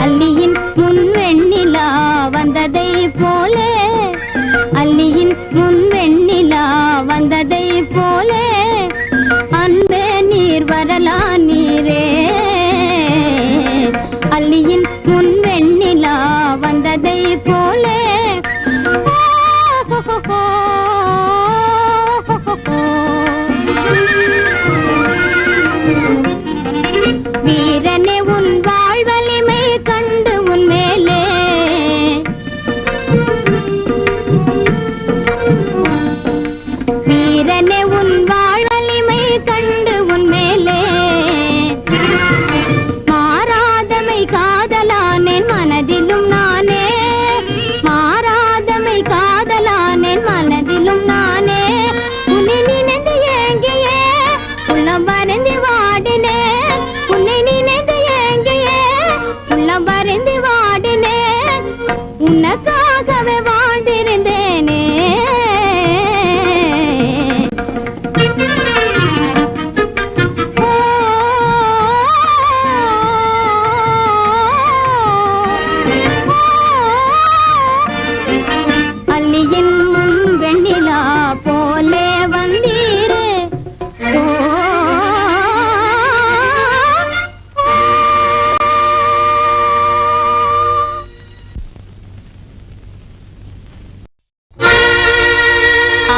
அல்லியின் முன்வெண்ணிலா வந்ததை போலே, அல்லியின் முன்வெண்ணிலா வந்ததை போலே, அன்பே நீர் வரலா நீரே. அல்லியின் முன்வெண்ணிலா வந்ததை போலே, வீரனே உன் வாழ்வலிமை கண்டு உன் மேலே, வீரனே உன் வாழ்வலிமை கண்டு உன் மேலே, மாறாதமை காதலானேன் மனதிலும் நானே, மாறாதமை காதலானேன் மனதிலும் நானே. உன்னை நினைந்து ஏங்கியே உள்ளம் வரைந்து வாடினேன், உன்னை நினைந்து ஏங்கியே உள்ளம் வரைந்து வாடினேன், உனக்காகவே வாழ்ந்திருந்தேனே. அல்லியின் முன் வெண்ணிலா போலே வந்தீரே.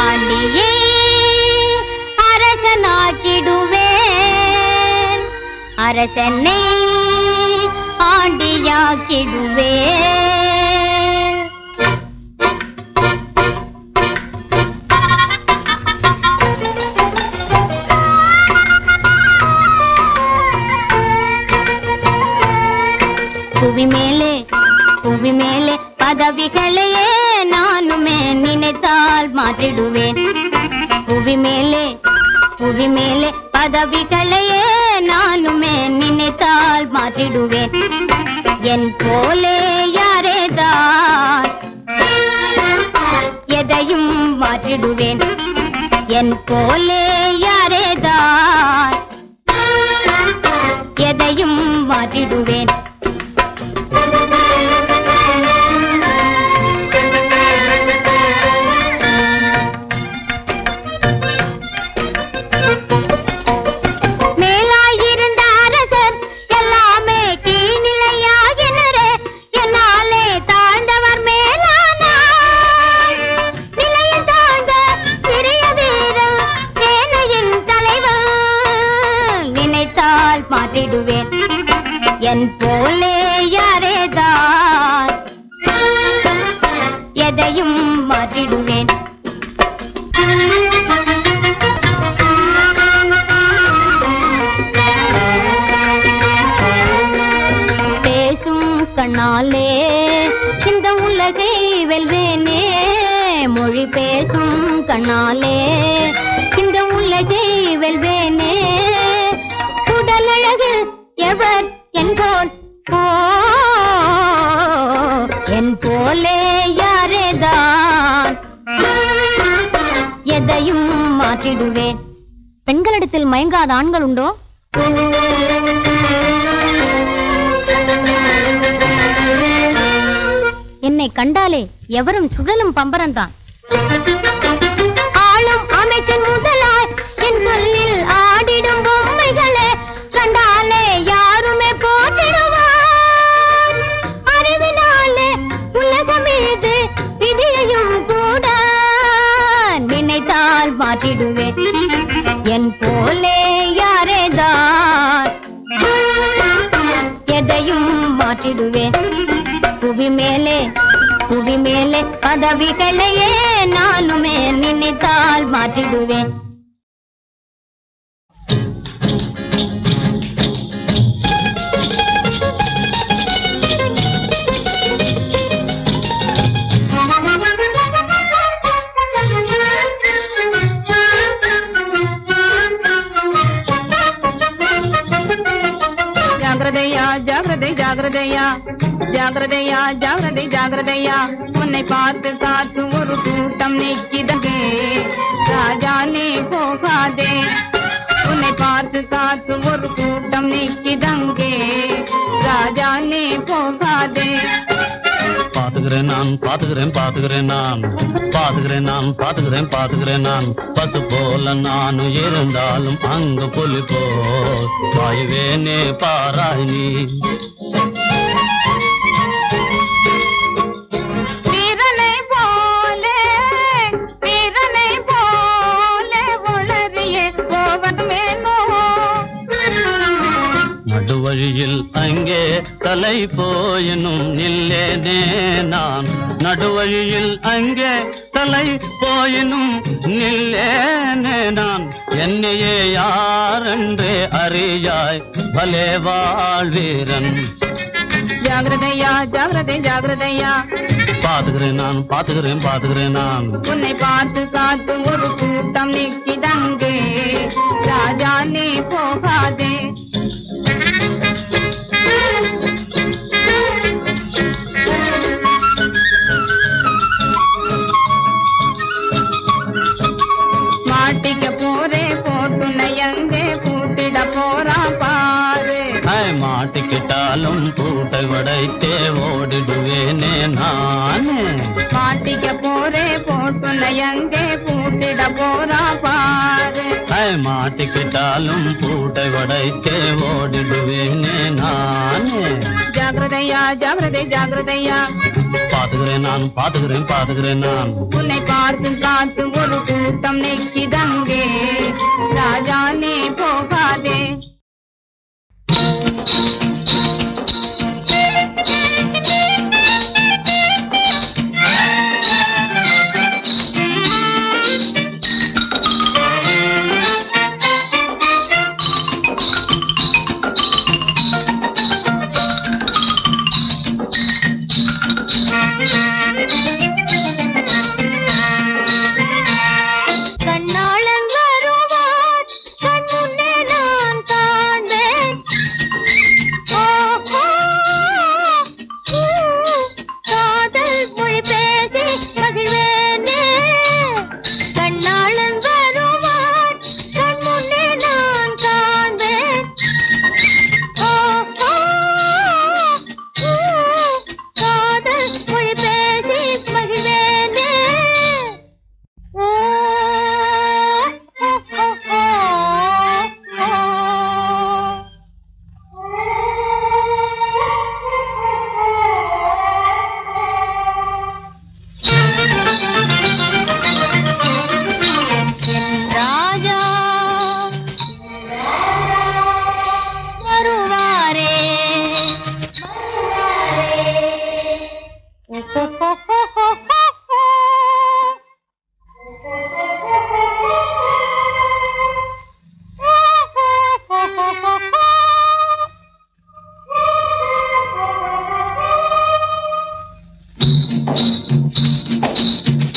ஆண்டியே அரசனாக்கிடுவேன், அரசனை ஆண்டியாக்கிடுவேன். புவி மேலே பதவிகளையே நானுமே நினைத்தால் மாற்றிடுவேன். புவி மேலே பதவிகளையே நானுமே நினைத்தால் மாற்றிடுவேன். என் போலே யாரேதான் எதையும் மாற்றிடுவேன். என் போலே யாரேதான் எதையும் மாற்றிடுவேன். மாற்றிடுவேன். என் போலே யாரேதான் எதையும் மாற்றிடுவேன். பேசும் கண்ணாலே இந்த உலகை வெல்வேனே, மொழி பேசும் கண்ணாலே இந்த உலகை வெல்வேனே. உடலழகு எவர் என்போல் என் போலே யாரேதான் எதையும் மாற்றிடுவேன். பெண்களிடத்தில் மயங்காத ஆண்கள் உண்டோ? என்னை கண்டாலே எவரும் சுழலும் பம்பரம்தான். ஆளும் அமைச்சன் முதலாய் என் சொல்லில் ஆடிடும் பொம்மைகளே கண்டாலே யாருமே போட்டிடுவார். அறிவினாலே உலகம் மீது விதியையும் கூட நினைத்தால் மாற்றிடுவேன். என் போலே யாரேதான் எதையும் மாற்றிடுவேன். புவி மேலே பதவிகளையே நானுமே நினைத்தால் மாற்றிடுவேன். జాగ్రత్తయ్యా జాగ్రత్తయ్యా ஜாகிரதையா ஜாகிரதை ஜாகிரதையா, உன்னை பார்த்து காத்து ஒரு கூட்டம் நிக்கிதங்கே, ராஜா நீ போகாதே. உன்னை பார்த்து காத்து ஒரு கூட்டம் நிக்கிதங்கே, ராஜா நீ போகாதே. பாத்துக்கிறேன் நான் பாத்துக்கிறேன் பாத்துக்கிறேன் நான் பாத்துக்கிறேன் நான் பாத்துக்கிறேன் பாத்துக்கிறேன் நான், பசு போல நான் இருந்தாலும் அங்கு புலி போ பாய்வேனே பாராய் நீ. வீரனை போலே உளறியே போவதுமேனோ, நடுவழியில் அங்கே தலை போயினும் நில்லேனே நான், நடுவழியில் அங்கே தலை போயினும் நில்லேனே நான், என்னையே யாரென்றே அறியாய் பலே வாழ்வீரன். ஜாகிரதையா ஜாகிரதை ஜாகிரதையா, பாத்துக்கிறேன் நான் பாத்துக்கிறேன் பாத்துக்கிறேன் நான், உன்னை பார்த்து காத்து ஒரு கூட்டம் நிக்கிதங்கே, ராஜா நீ போகாதே. மாட்டிக்க போரே போட்டுனை எங்கே பூட்டிட போறா பாரு. மாட்டிக்கிட்டாலும் பூட்டை வடைத்தே ஓடிடுவேனே நானே. மாட்டிக்க போரே போட்டுனை எங்கே பூட்டிட போறா பாரு. மாட்டிக்கிட்டாலும் பூட்டை வடைத்தே ஓடிடுவேனே நானே. ஜாகிரதையா ஜாகிரதை ஜாகிரதையா, பாத்துக்கிறேன் நான் பாத்துக்கிறேன் பாத்துக்கிறேன் நான், உன்னை பார்த்து காத்து ஒரு கூட்டம் நிக்கிதங்கே, ராஜா நீ போகாதே. கண்ணாளன் வருவார் கண் முன்னே நான் காண்பேன். ஓஹோ, காதல் மொழி பேசி மகிழ்வேனே. கண்ணாளன் வருவார் கண் முன்னே நான் காண்பேன். ஓஹோ, காதல் மொழி பேசி மகிழ்வேனே. ராஜா வருவாரே.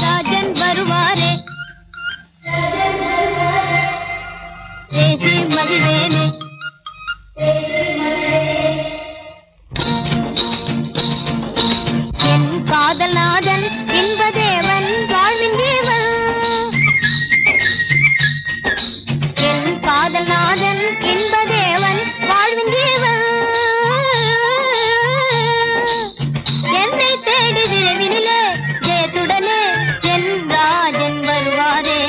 ராஜன் வருவாரே, பேசி மகிழ்வேனே. என் காதல்நாதன் இன்பதேவன் வாழ்வின் தேவன். என் காதல்நாதன் இன்பதேவன் வாழ்வின் தேவன். என்னை தேடி விரைவினிலே ஜெயத்துடனே என் ராஜன் வருவாரே.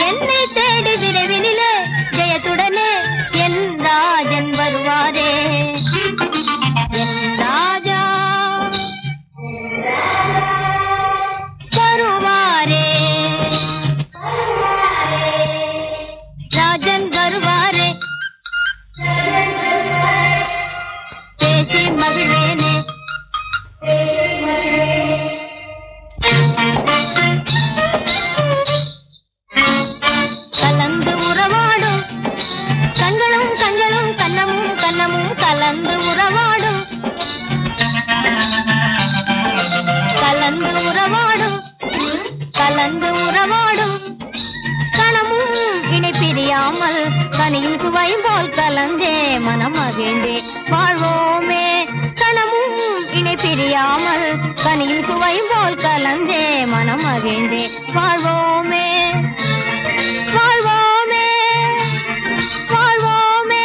என்னை தேடி விரைவினிலே ஜெயத்துடனே என் ராஜன் வருவாரே. என் ராஜா வருவாரே. ராஜன் வருவாரே, பேசி மகிழ்வேனே. கலந்து உறவாடும் கண்களும் கண்களும் கண்ணமும் கண்ணமும் கலந்து உறவாடும். கலந்து உறவாடும் கலந்து உறவாடும் கணமும் இணை பிரியாமல் கனியும் சுவையும் போல் கலந்தே மனம் மகிழ்ந்தே வாழ்வோமே பிரியாமல் கனியும் சுவை போல் கலந்தே மனம் மகிழ்ந்தே வாழ்வோமே வாழ்வோமே வாழ்வோமே.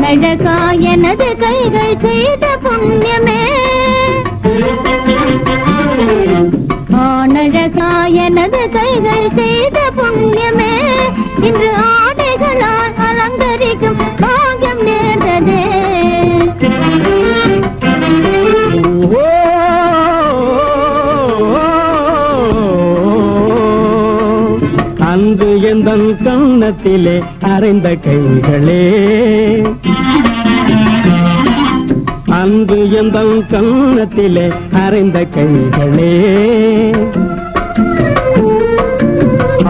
ஆனழகா எனது கைகள் செய்த புண்ணியமே, ஆனழகா எனது கைகள் செய்த புண்ணியமே, இன்று ஆடைகளால் அலங்கரிக்கும் பாகம் நேர்ந்ததே. அன்று எந்தன் கண்ணத்திலே அறைந்த கைகளே, அன்று எந்தன் கண்ணத்திலே அறைந்த கைகளே,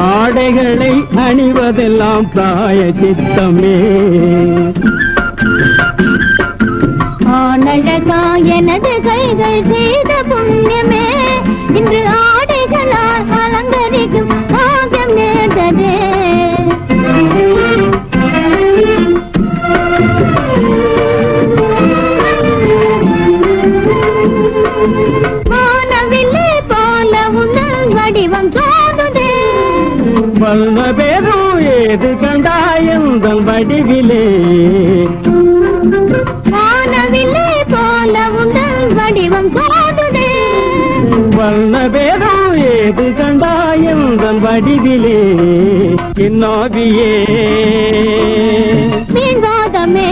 ஆடைகளை அணிவதெல்லாம் பிராய சித்தமே. ஆனழகா எனது கைகள் செய்த புண்ணியமே, இன்று ஆடைகளால் அலங்கரிக்கும் பாகம் நேர்ந்ததே. வானவில்லை போல உங்கள் வடிவம் தோன்றுதே, வல்ல பேரும் ஏது கண்டாயந்தன் வடிவிலே, வானவில்லை போல உங்கள் வடிவம் தோன்றுதே, வல்ல பேரும் ஏது கண்டாயந்தன் வடிவிலே, என்னாவியே மீன்வாதமே.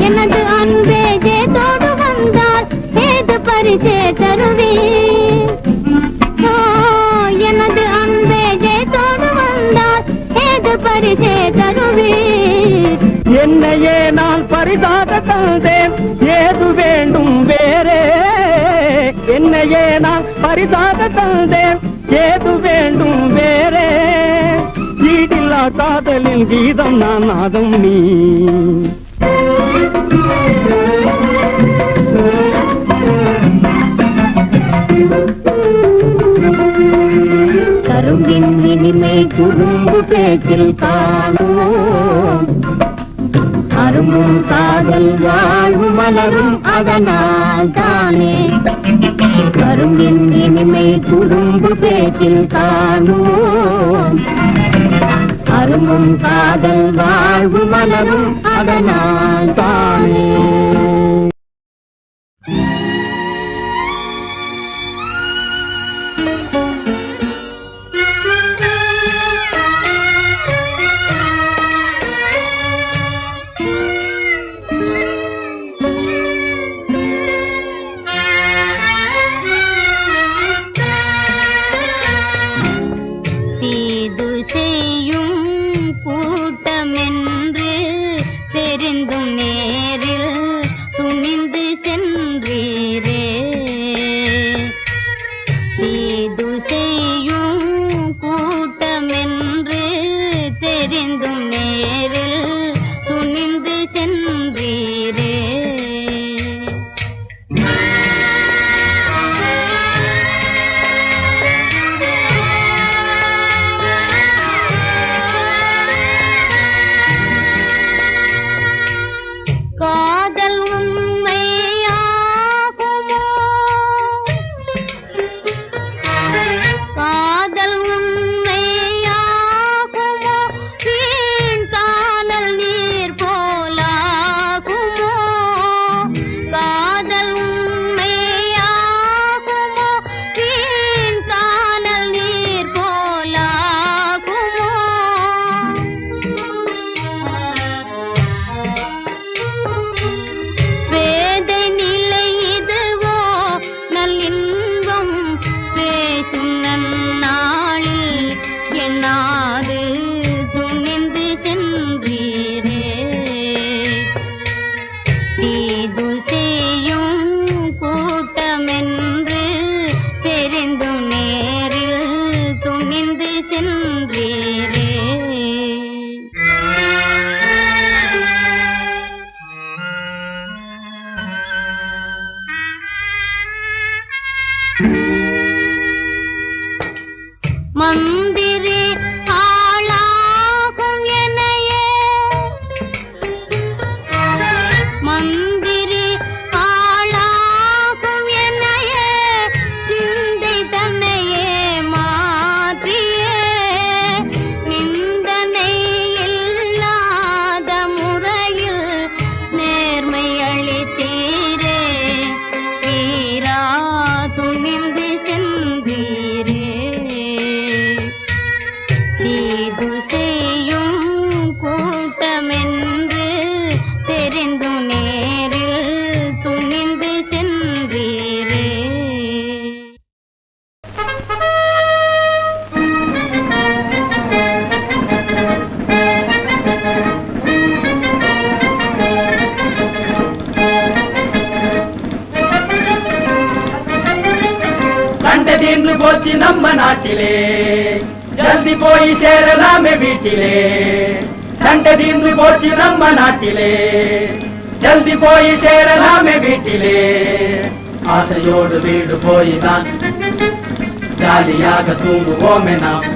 எனது அன்பே ஜேதோடு வந்தால் ஏது பரிசே தருவீர், எனது அன்பே ஜேதோடு வந்தால் ஏது பரிசே தருவீர். என்னையே நான் பரிதாக தந்தேன் ஏது வேண்டும் வேறே, என்னையே நான் பரிதாக தந்தேன் ஏது வேண்டும் வேறே, ஈடில்லா காதலின் கீதம் நான் நாதம் நீ. கரும்பின் இனிமை குறும்பு பேச்சில் காணோம், அரும்பும் காதல் வாழ்வு மலரும் அதனால் தானே. கரும்பின் இனிமை குறும்பு பேச்சில் காணோம், அரும்பும் காதல் வாழ்வு மலரும் அதனால் தானே. தெரிந்தும் நேரில் துணிந்து சென்றீரே, தீது செய்யும் கூட்டமென்று தெரிந்தும் நேரில் துணிந்து சென்றீரே. காதல் உண்மையாகுமோ, காதல் உண்மையாகுமோ, வீண் காணல் நீர் போலாகுமோ, தெரிந்தும் நேரில் துணிந்து சென்றீரே. சண்டை தீர்ந்து போச்சு நம்ம நாட்டிலே, ஜல்தி போய் சேரலாமே வீட்டிலே. சண்டை தீர்ந்து போச்சு நம்ம நாட்டிலே, ஜல்தி போய் சேரலாமே வீட்டிலே. ஆசையோடு வீடு போய்தான் ஜாலியாக தூங்குவோமே நாம்.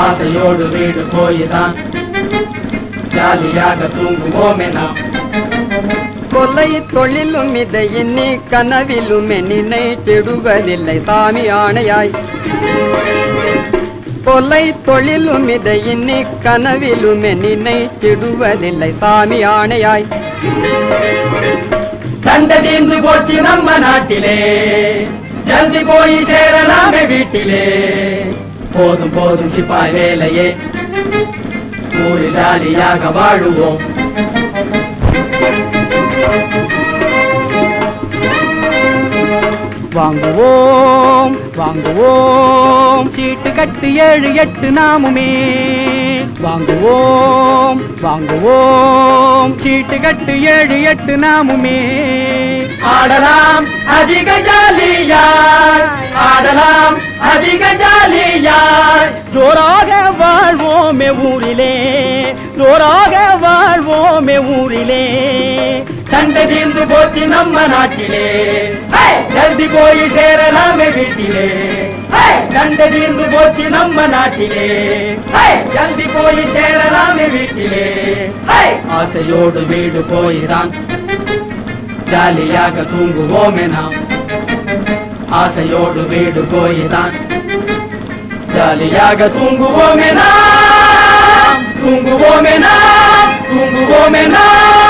ஆசையோடு வீடு போய்தான் ஜாலியாக தூங்குவோமே நாம். கொல்லை தொழிலும் இதை எண்ணி கனவிலுமே நினைச்சிடுவதில்லை சாமி ஆணையாய். கொல்லை தொழிலும் இதை எண்ணி கனவிலுமே நினைச்சிடுவதில்லை சாமி ஆணையாய். சண்டை தீர்ந்து போச்சு நம்ம நாட்டிலே, ஜல்தி போய் சேரலாமே வீட்டிலே. போதும் போதும் சிப்பாய் வேலையே, ஊரு ஜாலியாக வாழுவோம். வாங்குவோம் வாங்குவோம் சீட்டு கட்டு 7 8 நாமுமே. வாங்குவோம் வாங்குவோம் சீட்டு கட்டு 7 8 நாமுமே. ஆடலாம் அதிக ஜாலியாய், ஆடலாம் அதிக ஜாலியாய். ஜோராக வாழ்வோமே ஊரிலே, ஜோராக வாழ்வோமே ஊரிலே. சண்டை தீர்ந்து போச்சு நம்ம நாட்டிலே, ஜல்தி போய் சேரலாமே வீட்டிலே. சண்டை தீர்ந்து போச்சு நம்ம நாட்டிலே, ஜல்தி போய் சேரலாமே வீட்டிலே. ஆசையோடு வீடு போய்தான் ஜாலியாக தூங்குவோமே நாம். ஆசையோடு வீடு போய்தான் ஜாலியாக தூங்குவோமே நாம். தூங்குவோமே நாம், தூங்குவோமே நாம்.